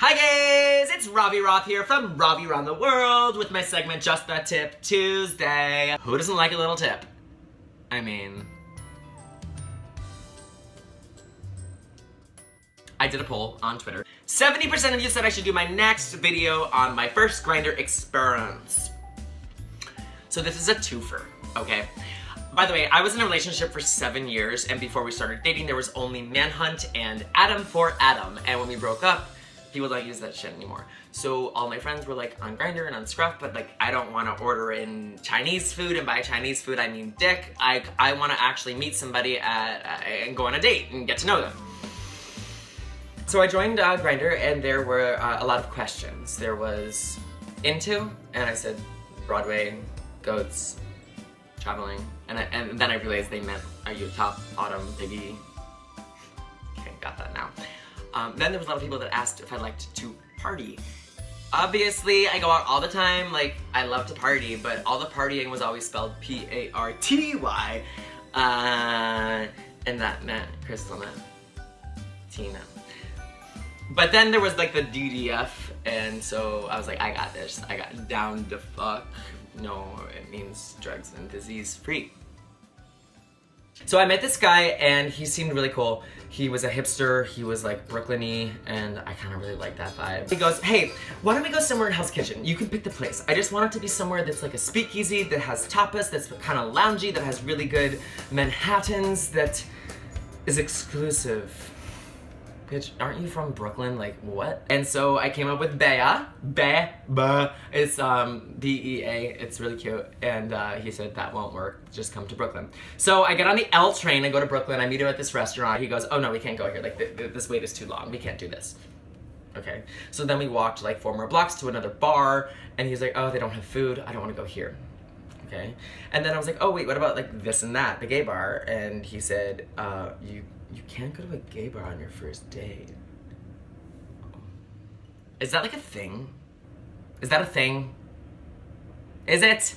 Hi guys, it's Ravi Roth here from Ravi Round The World with my segment Just That Tip Tuesday. Who doesn't like a little tip? I mean, I did a poll on Twitter. 70% of you said I should do my next video on my first Grindr experience. So this is a twofer, okay? By the way, I was in a relationship for 7 years, and before we started dating, there was only Manhunt and Adam for Adam. And when we broke up, people don't use that shit anymore. So all my friends were like on Grindr and on Scruff, but like I don't want to order in Chinese food, and by Chinese food I mean dick. I want to actually meet somebody and go on a date and get to know them. So I joined Grindr, and there were a lot of questions. There was into, and I said Broadway, goats, traveling, and then I realized they meant are you top, bottom, biggie. Okay, got that now. Then there was a lot of people that asked if I liked to party. Obviously, I go out all the time, like, I love to party, but all the partying was always spelled P-A-R-T-Y. And that meant Crystal meant Tina. But then there was like the DDF, and so I was like, I got this. I got down to fuck. No, it means drugs and disease free. So I met this guy, and he seemed really cool. He was a hipster, he was like Brooklyn-y, and I kind of really liked that vibe. He goes, hey, why don't we go somewhere in Hell's Kitchen? You can pick the place. I just want it to be somewhere that's like a speakeasy, that has tapas, that's kind of loungy, that has really good Manhattans, that is exclusive. Bitch, aren't you from Brooklyn? Like, what? And so I came up with Bea. It's B-E-A. It's really cute. And he said, that won't work. Just come to Brooklyn. So I get on the L train, I go to Brooklyn, I meet him at this restaurant. He goes, oh no, we can't go here. Like, this wait is too long. We can't do this. Okay. So then we walked like 4 more blocks to another bar, and he's like, oh, they don't have food. I don't want to go here. Okay. And then I was like, oh wait, what about like this and that, the gay bar? And he said, you can't go to a gay bar on your first date. Is that like a thing? Is that a thing? Is it?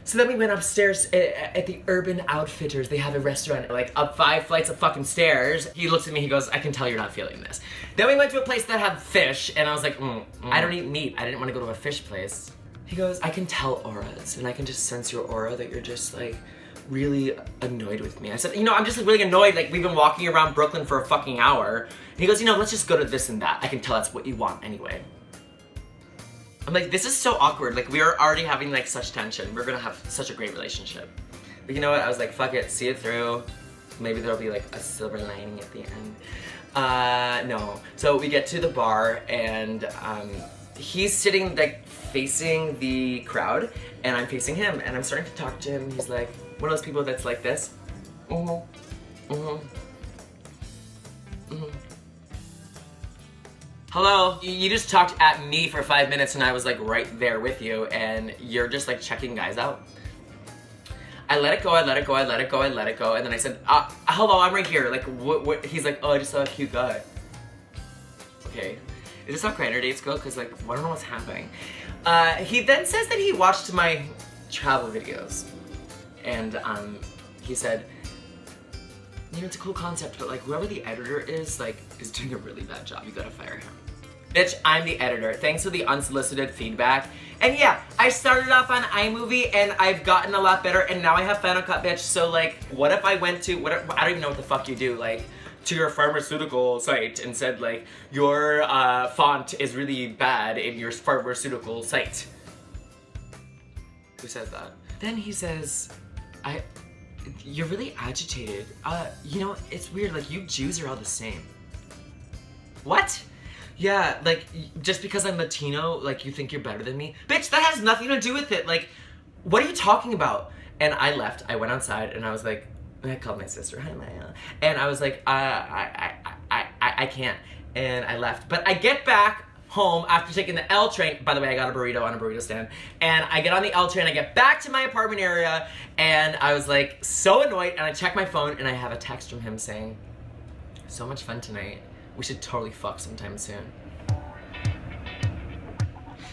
So then we went upstairs at the Urban Outfitters. They have a restaurant like up 5 flights of fucking stairs. He looks at me, he goes, I can tell you're not feeling this. Then we went to a place that had fish, and I was like, I don't eat meat. I didn't want to go to a fish place. He goes, I can tell auras, and I can just sense your aura that you're just like, really annoyed with me. I said, you know, I'm just really annoyed, like we've been walking around Brooklyn for a fucking hour. And he goes, you know, let's just go to this and that. I can tell that's what you want anyway. I'm like, this is so awkward. Like we are already having like such tension. We're gonna have such a great relationship. But you know what? I was like, fuck it, see it through. Maybe there'll be like a silver lining at the end. No. So we get to the bar, and he's sitting like facing the crowd, and I'm facing him, and I'm starting to talk to him. He's like, one of those people that's like this. Hello, you just talked at me for 5 minutes, and I was like right there with you, and you're just like checking guys out. I let it go, and then I said, hello, I'm right here. Like, what? He's like, oh, I just saw a cute guy. Okay, is this how Grindr dates go? Cause like, I don't know what's happening. He then says that he watched my travel videos. And he said, you know, it's a cool concept, but like whoever the editor is, like, is doing a really bad job. You gotta fire him. Bitch, I'm the editor. Thanks for the unsolicited feedback. And yeah, I started off on iMovie, and I've gotten a lot better, and now I have Final Cut, bitch. So like, what if I went to, I don't even know what the fuck you do, like, to your pharmaceutical site and said like, your font is really bad in your pharmaceutical site. Who says that? Then he says, you're really agitated. You know, it's weird, like, you Jews are all the same. What? Yeah, like, just because I'm Latino, like, you think you're better than me? Bitch, that has nothing to do with it. Like, what are you talking about? And I left, I went outside, and I was like, I called my sister, hi Maya. And I was like, I can't. And I left. But I get back home after taking the L train. By the way, I got a burrito on a burrito stand. And I get on the L train, I get back to my apartment area, and I was like so annoyed, and I check my phone, and I have a text from him saying, so much fun tonight. We should totally fuck sometime soon.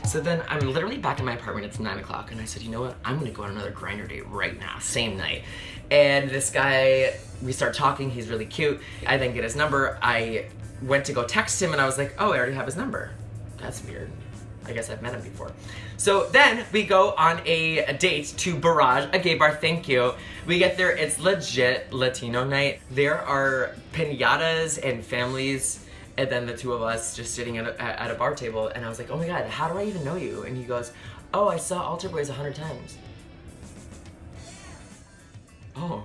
So then I'm literally back in my apartment, it's 9 o'clock, and I said, you know what, I'm gonna go on another Grindr date right now, same night. And this guy, we start talking, he's really cute. I then get his number, I went to go text him and I was like, oh, I already have his number. That's weird. I guess I've met him before. So then we go on a date to Barrage, a gay bar, thank you. We get there, it's legit Latino night. There are piñatas and families, and then the two of us just sitting at a bar table, and I was like, oh my God, how do I even know you? And he goes, oh, I saw Altar Boyz 100 times. Oh.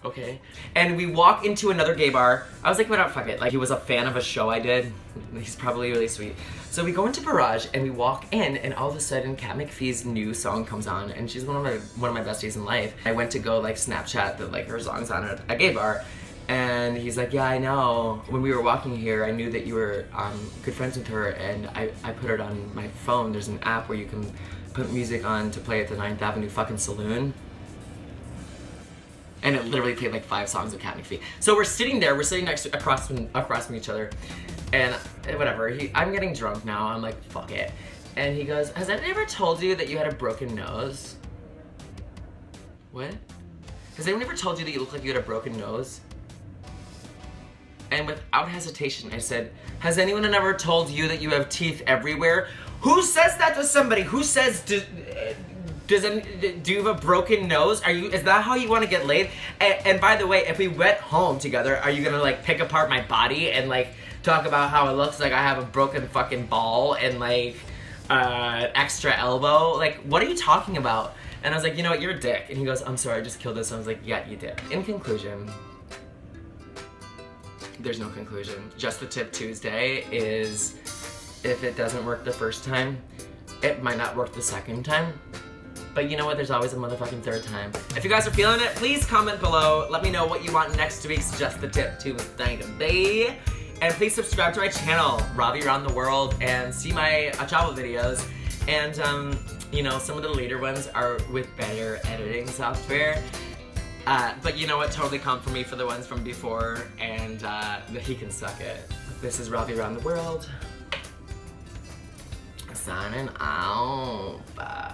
Okay. And we walk into another gay bar. I was like, what up, fuck it. Like, he was a fan of a show I did. He's probably really sweet. So we go into Barrage and we walk in, and all of a sudden Kat McPhee's new song comes on, and she's one of my besties in life. I went to go like Snapchat that like her song's on at a gay bar, and he's like, yeah, I know. When we were walking here, I knew that you were good friends with her, and I put it on my phone. There's an app where you can put music on to play at the 9th Avenue fucking saloon. And it literally played like 5 songs of Kat McPhee. So we're sitting there, we're sitting across from each other, and whatever, I'm getting drunk now, I'm like, fuck it. And he goes, has anyone ever told you that you had a broken nose? What? Has anyone ever told you that you look like you had a broken nose? And without hesitation, I said, has anyone ever told you that you have teeth everywhere? Who says that to somebody? Who says, do you have a broken nose? Is that how you want to get laid? And by the way, if we went home together, are you gonna like pick apart my body and like talk about how it looks like I have a broken fucking ball and like extra elbow? Like, what are you talking about? And I was like, you know what, you're a dick. And he goes, I'm sorry, I just killed this. And I was like, yeah, you did. In conclusion, there's no conclusion. Just the Tip Tuesday is, if it doesn't work the first time, it might not work the second time. But you know what, there's always a motherfucking third time. If you guys are feeling it, please comment below. Let me know what you want next week's Just the Tip Tuesday to be. And please subscribe to my channel, Ravi Round The World, and see my travel videos. And you know, some of the later ones are with better editing software. But you know what, totally come for me for the ones from before, and he can suck it. This is Ravi Round The World. Signing out. Bye.